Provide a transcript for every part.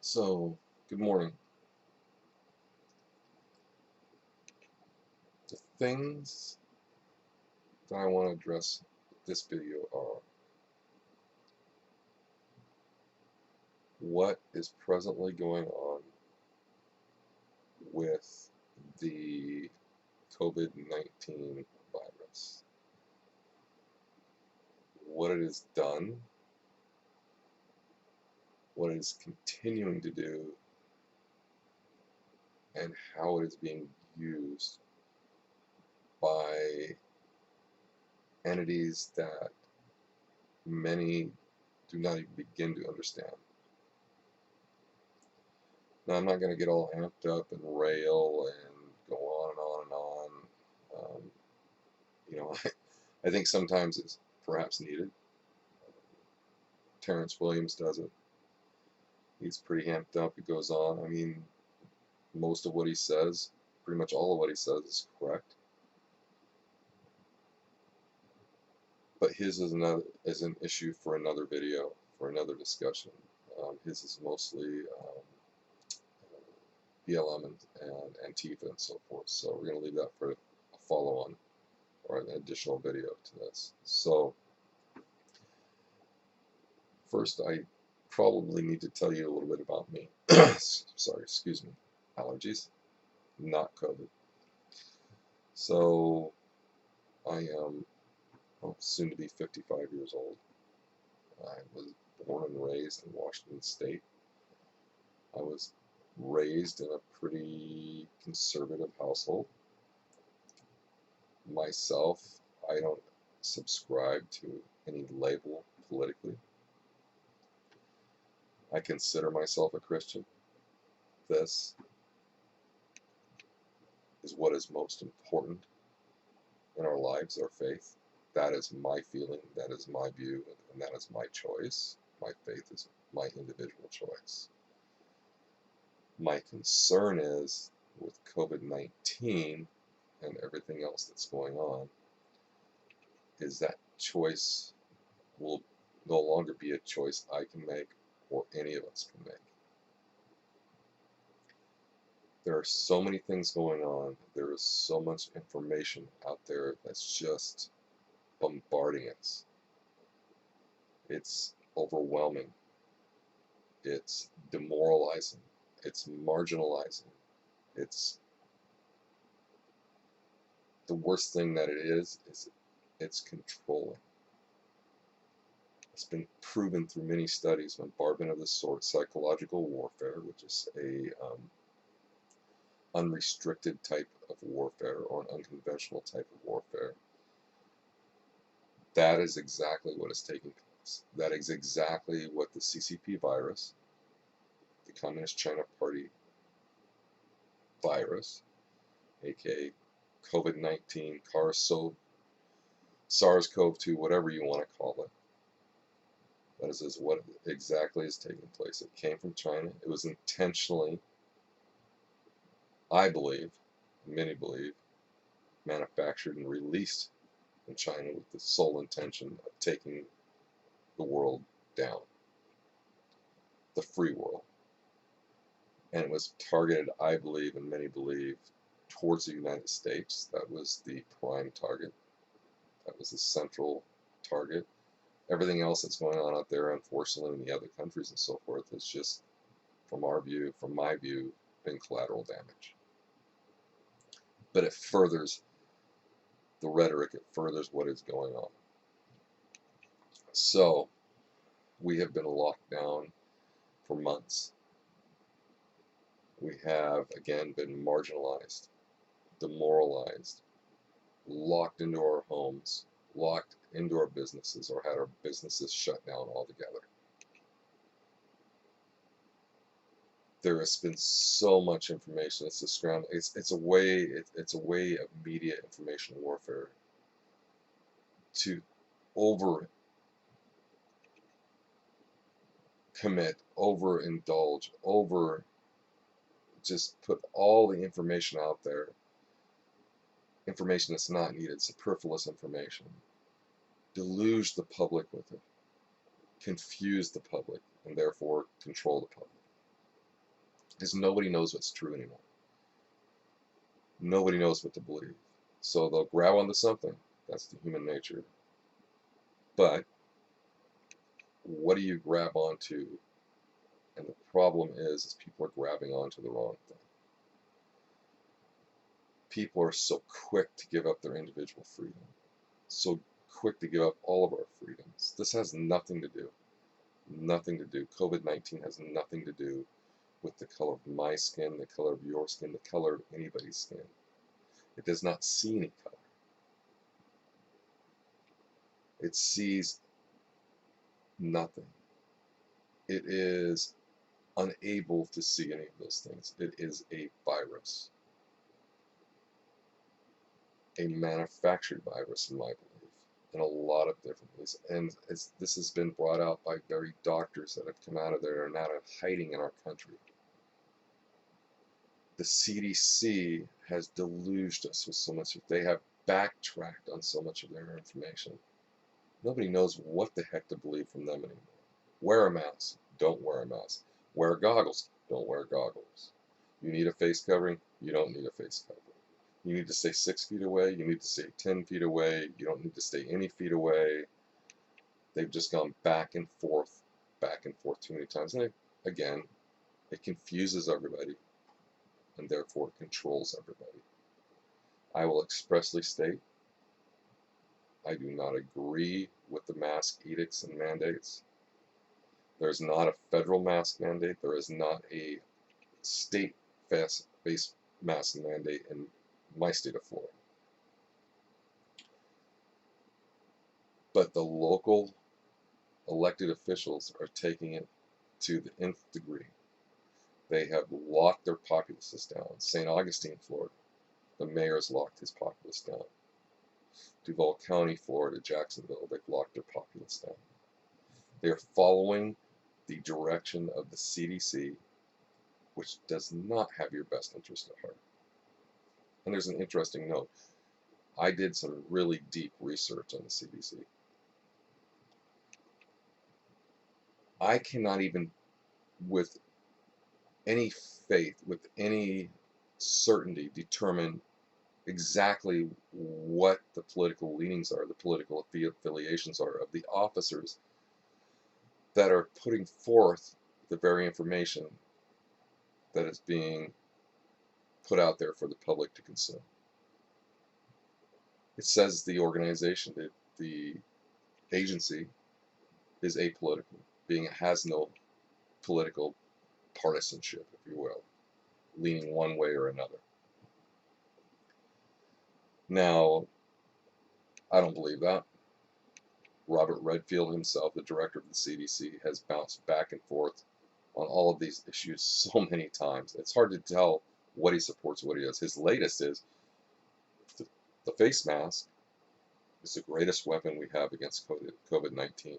So, good morning. The things that I want to address with this video are what is presently going on with the COVID-19 virus, what it has done, what it is continuing to do, and how it is being used by entities that many do not even begin to understand. Now, I'm not going to get all amped up and rail and go on and on and on. Um, you know, I think sometimes it's perhaps needed. Terrence Williams does it. He's pretty amped up. He goes on. I mean, most of what he says, pretty much all of what he says is correct. But his is an issue for another video, for another discussion. His is mostly BLM and Antifa and so forth. So we're going to leave that for a follow-on or an additional video to this. So first, I probably need to tell you a little bit about me. Sorry, excuse me. Allergies, not COVID. So I am soon to be 55 years old. I was born and raised in Washington State. I was raised in a pretty conservative household. Myself, I don't subscribe to any label politically. I consider myself a Christian. This is what is most important in our lives, our faith. That is my feeling, that is my view, and that is my choice. My faith is my individual choice. My concern is with COVID-19 and everything else that's going on, is that choice will no longer be a choice I can make or any of us can make. There are so many things going on. There is so much information out there that's just bombarding us. It's overwhelming. It's demoralizing. It's marginalizing. It's the worst thing that it is it's controlling. It's been proven through many studies, bombardment of this sort, psychological warfare, which is a unrestricted type of warfare or an unconventional type of warfare. That is exactly what is taking place. That is exactly what the CCP virus, the Communist China Party virus, aka COVID-19, SARS-CoV-2, whatever you want to call it. That is what exactly is taking place. It came from China. It was intentionally, I believe, many believe, manufactured and released in China with the sole intention of taking the world down, the free world. And it was targeted, I believe, and many believe, towards the United States. That was the prime target. That was the central target. Everything else that's going on out there, unfortunately, in the other countries and so forth, is just, from our view, from my view, been collateral damage. But it furthers the rhetoric, it furthers what is going on. So, we have been locked down for months. We have, again, been marginalized, demoralized, locked into our homes, locked into our businesses, or had our businesses shut down altogether. There has been so much information. It's a scramble. It's a way of media information warfare to over commit, overindulge, over just put all the information out there, information that's not needed, superfluous information, deluge the public with it, confuse the public, and therefore control the public. because nobody knows what's true anymore. Nobody knows what to believe. So they'll grab onto something. That's the human nature. But what do you grab onto? And the problem is people are grabbing onto the wrong thing. People are so quick to give up their individual freedom, so quick to give up all of our freedoms. This has nothing to do, COVID-19 has nothing to do with the color of my skin, the color of your skin, the color of anybody's skin. It does not see any color. It sees nothing. It is unable to see any of those things. It is a virus. A manufactured virus, in my belief, in a lot of different ways. And this has been brought out by very doctors that have come out of there and are now hiding in our country. The CDC has deluged us with so much. They have backtracked on so much of their information. Nobody knows what the heck to believe from them anymore. Wear a mask. Don't wear a mask. Wear goggles. Don't wear goggles. You need a face covering. You don't need a face covering. You need to stay 6 feet away. You need to stay 10 feet away. You don't need to stay any feet away. They've just gone back and forth too many times. And again, it confuses everybody and therefore controls everybody. I will expressly state I do not agree with the mask edicts and mandates. There's not a federal mask mandate. There is not a state-based mask mandate in my state of Florida. But the local elected officials are taking it to the nth degree. They have locked their populaces down. St. Augustine, Florida, the mayor's locked his populace down. Duval County, Florida, Jacksonville, they've locked their populace down. They're following the direction of the CDC, which does not have your best interest at heart. And there's an interesting note. I did some really deep research on the CDC. I cannot even, with any faith, with any certainty, determine exactly what the political leanings are, the political affiliations are of the officers that are putting forth the very information that is being put out there for the public to consume. It says the organization, the agency, is apolitical, being it has no political partisanship, if you will, leaning one way or another. Now, I don't believe that. Robert Redfield himself, the director of the CDC, has bounced back and forth on all of these issues so many times. It's hard to tell what he supports, what he does. His latest is the face mask is the greatest weapon we have against COVID-19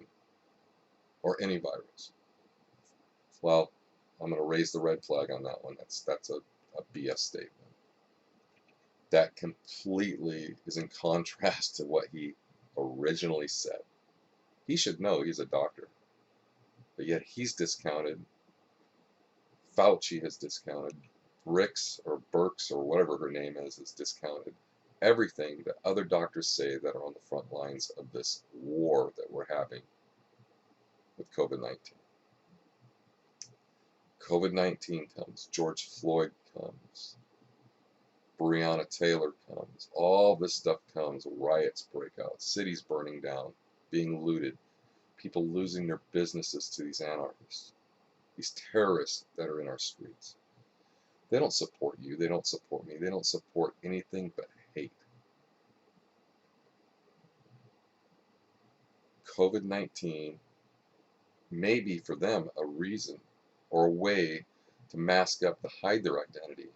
or any virus. Well, I'm going to raise the red flag on that one. That's a BS statement. That completely is in contrast to what he originally said. He should know, he's a doctor. But yet he's discounted, Fauci has discounted, Ricks or Burks or whatever her name is discounted everything that other doctors say that are on the front lines of this war that we're having with COVID-19. COVID-19 comes, George Floyd comes, Breonna Taylor comes, all this stuff comes, riots break out, cities burning down, being looted, people losing their businesses to these anarchists, these terrorists that are in our streets. They don't support you, they don't support me, they don't support anything but hate. COVID-19 may be for them a reason or a way to mask up, to hide their identity.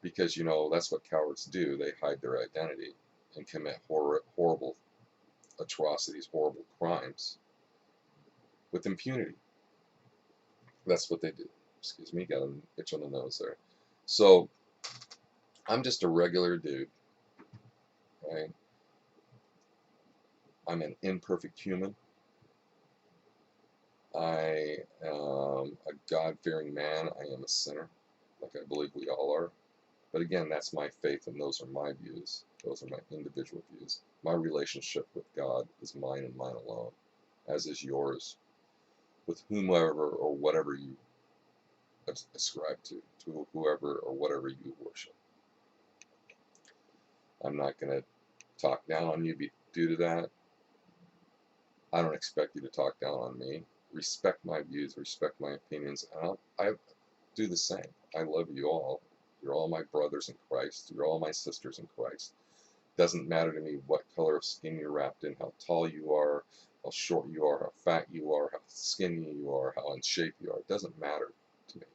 Because, you know, that's what cowards do. They hide their identity and commit horrible atrocities, horrible crimes with impunity. That's what they do. Excuse me, got an itch on the nose there. So, I'm just a regular dude, right? I'm an imperfect human. I am from a God-fearing man, I am a sinner, like I believe we all are. But again, that's my faith, and those are my views. Those are my individual views. My relationship with God is mine and mine alone, as is yours, with whomever or whatever you ascribe to whoever or whatever you worship. I'm not going to talk down on you due to that. I don't expect you to talk down on me. Respect my views, respect my opinions, and I do the same. I love you all. You're all my brothers in Christ. You're all my sisters in Christ. Doesn't matter to me what color of skin you're wrapped in, how tall you are, how short you are, how fat you are, how skinny you are, how in shape you are. It doesn't matter to me.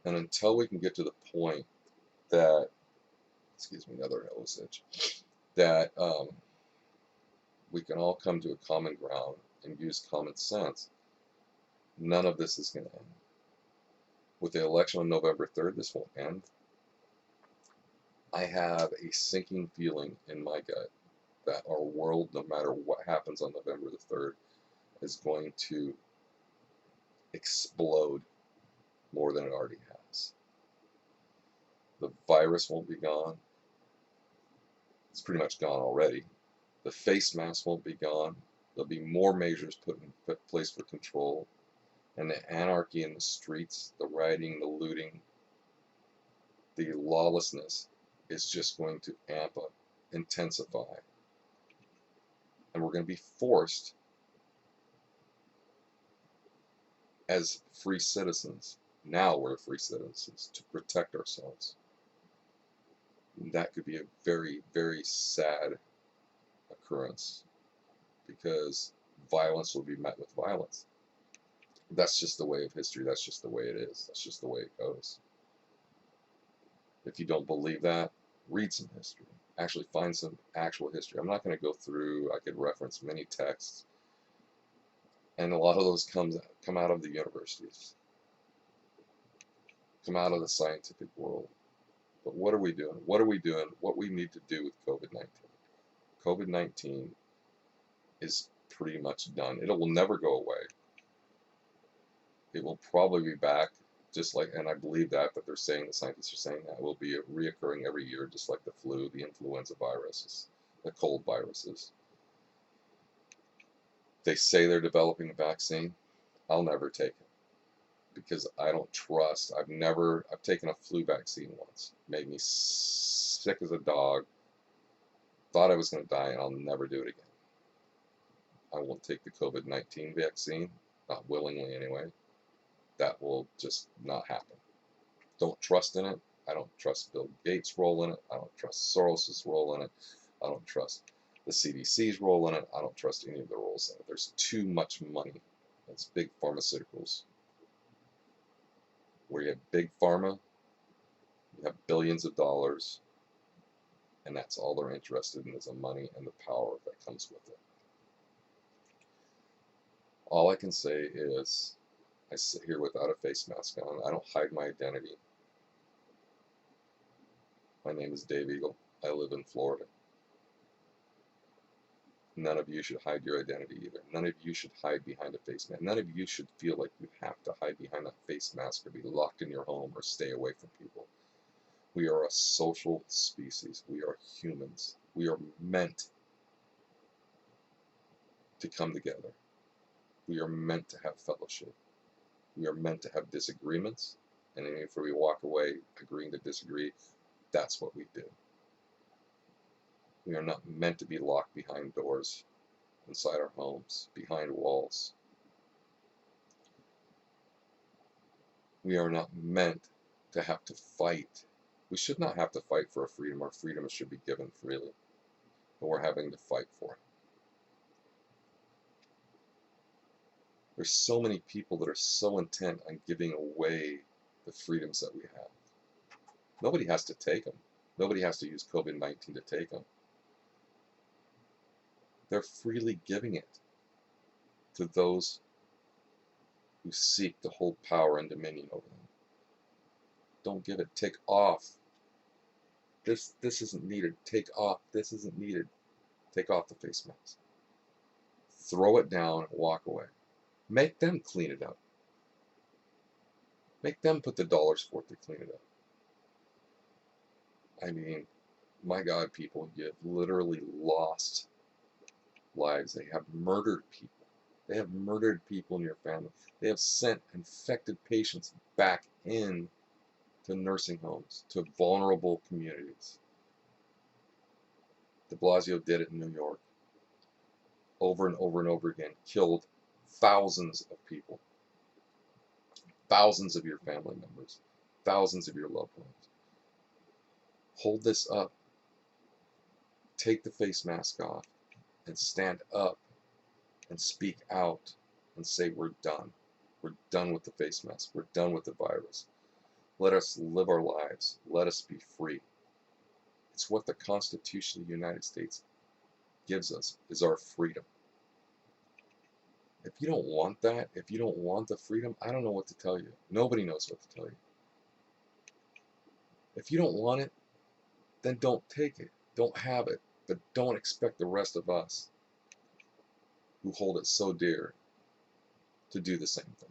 And until we can get to the point that, excuse me, another nose itch, that we can all come to a common ground and use common sense, none of this is going to end. With the election on November 3rd, this will end. I have a sinking feeling in my gut that our world, no matter what happens on November the 3rd, is going to explode more than it already has. The virus won't be gone. It's pretty much gone already. The face mask won't be gone. There'll be more measures put in place for control. And the anarchy in the streets, the rioting, the looting, the lawlessness is just going to amp up, intensify. And we're going to be forced as free citizens, now we're free citizens, to protect ourselves. And that could be a very, very sad occurrence, because violence will be met with violence. That's just the way of history. That's just the way it is. That's just the way it goes. If you don't believe that, read some history. Actually find some actual history. I'm not going to go through, I could reference many texts, and a lot of those come out of the universities, come out of the scientific world. But what are we doing? What are we doing? What we need to do with COVID-19? COVID-19 is pretty much done. It will never go away. It will probably be back, just like, and I believe that they're saying, the scientists are saying that, will be reoccurring every year, just like the flu, the influenza viruses, the cold viruses. They say they're developing a vaccine. I'll never take it, because I don't trust. I've taken a flu vaccine once. Made me sick as a dog. Thought I was going to die, and I'll never do it again. I won't take the COVID-19 vaccine, not willingly anyway. That will just not happen. Don't trust in it. I don't trust Bill Gates' role in it. I don't trust Soros' role in it. I don't trust the CDC's role in it. I don't trust any of the roles in it. There's too much money. It's big pharmaceuticals. Where you have big pharma, you have billions of dollars, and that's all they're interested in, is the money and the power that comes with it. All I can say is, I sit here without a face mask on. I don't hide my identity. My name is Dave Eagle. I live in Florida. None of you should hide your identity either. None of you should hide behind a face mask. None of you should feel like you have to hide behind that face mask or be locked in your home or stay away from people. We are a social species. We are humans. We are meant to come together. We are meant to have fellowship. We are meant to have disagreements. And if we walk away agreeing to disagree, that's what we do. We are not meant to be locked behind doors, inside our homes, behind walls. We are not meant to have to fight. We should not have to fight for our freedom. Our freedom should be given freely, but we're having to fight for it. There's so many people that are so intent on giving away the freedoms that we have. Nobody has to take them. Nobody has to use COVID-19 to take them. They're freely giving it to those who seek to hold power and dominion over them. Don't give it. Take off. This isn't needed. Take off. This isn't needed. Take off the face mask. Throw it down and walk away. Make them clean it up. Make them put the dollars forth to clean it up. I mean, my God, people, you've literally lost lives. They have murdered people. They have murdered people in your family. They have sent infected patients back in to nursing homes, to vulnerable communities. De Blasio did it in New York over and over and over again, killed thousands of people, thousands of your family members, thousands of your loved ones. Hold this up. Take the face mask off and stand up and speak out and say, we're done. We're done with the face mask. We're done with the virus. Let us live our lives. Let us be free. It's what the Constitution of the United States gives us, is our freedom. If you don't want that, if you don't want the freedom, I don't know what to tell you. Nobody knows what to tell you. If you don't want it, then don't take it. Don't have it. But don't expect the rest of us who hold it so dear to do the same thing.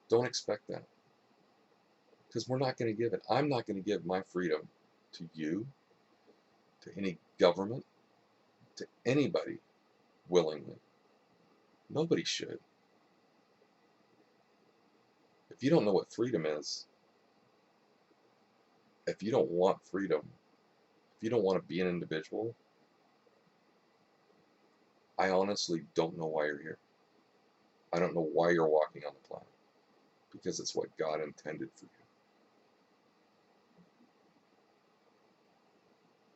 Don't expect that. Because we're not going to give it. I'm not going to give my freedom to you, to any government, to anybody willingly. Nobody should. If you don't know what freedom is, if you don't want freedom, if you don't want to be an individual, I honestly don't know why you're here. I don't know why you're walking on the planet. Because it's what God intended for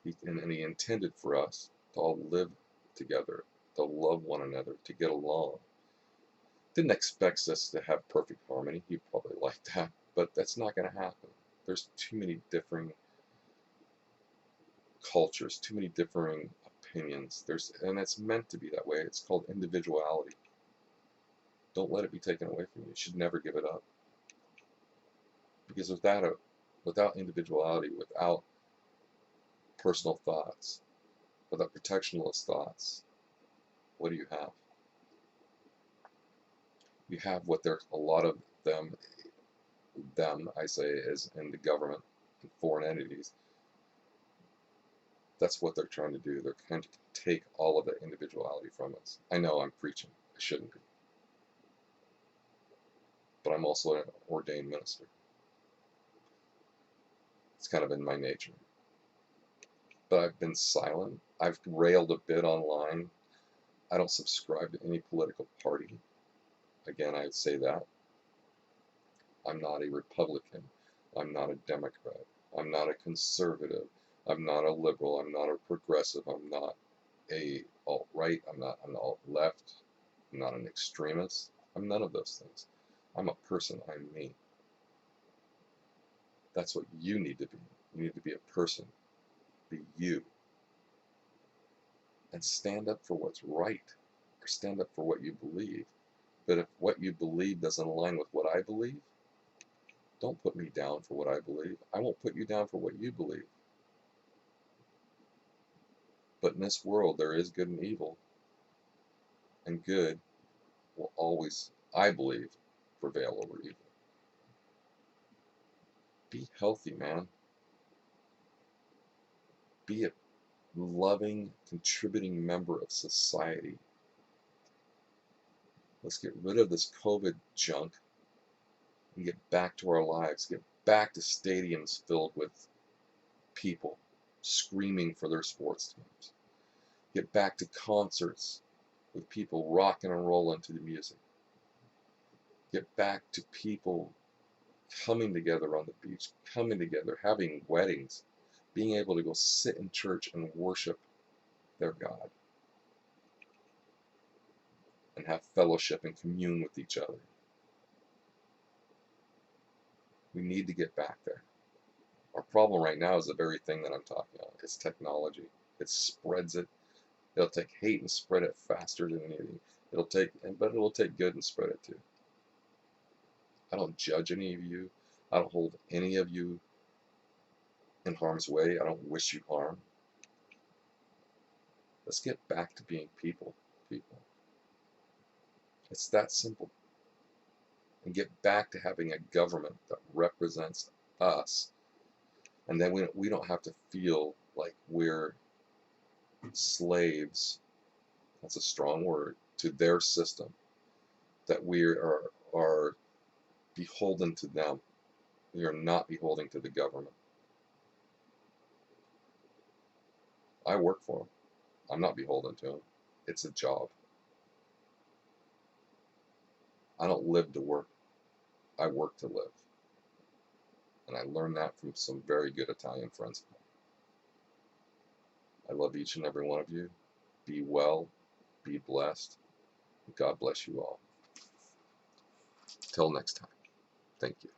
you. And He intended for us to all live together, to love one another, to get along. Didn't expect us to have perfect harmony. He probably liked that, but that's not going to happen. There's too many differing cultures, too many differing opinions. And it's meant to be that way. It's called individuality. Don't let it be taken away from you. You should never give it up. Because without individuality, without personal thoughts, without protectionalist thoughts, what do you have? You have what there's a lot of them I say, is in the government and foreign entities. That's what they're trying to do. They're trying to take all of the individuality from us. I know I'm preaching. I shouldn't be. But I'm also an ordained minister. It's kind of in my nature. But I've been silent. I've railed a bit online. I don't subscribe to any political party. Again, I would say that. I'm not a Republican. I'm not a Democrat. I'm not a conservative. I'm not a liberal. I'm not a progressive. I'm not a alt-right. I'm not an alt-left. I'm not an extremist. I'm none of those things. I'm a person. I'm me. That's what you need to be. You need to be a person. Be you. And stand up for what's right. Or stand up for what you believe. But if what you believe doesn't align with what I believe, don't put me down for what I believe. I won't put you down for what you believe. But in this world, there is good and evil. And good will always, I believe, prevail over evil. Be healthy, man. Be a loving, contributing member of society. Let's get rid of this COVID junk and get back to our lives. Get back to stadiums filled with people screaming for their sports teams. Get back to concerts with people rocking and rolling to the music. Get back to people coming together on the beach, coming together, having weddings, being able to go sit in church and worship their God and have fellowship and commune with each other. We need to get back there. Our problem right now is the very thing that I'm talking about. It's technology. It spreads it. It'll take hate and spread it faster than anything. But it'll take good and spread it too. I don't judge any of you. I don't hold any of you in harm's way. I don't wish you harm. Let's get back to being people. It's that simple. And get back to having a government that represents us. And then we don't have to feel like we're slaves, that's a strong word, to their system, that we are beholden to them. We are not beholden to the government. I work for them. I'm not beholden to them. It's a job. I don't live to work. I work to live. And I learned that from some very good Italian friends of mine. I love each and every one of you. Be well, be blessed. God bless you all. Till next time. Thank you.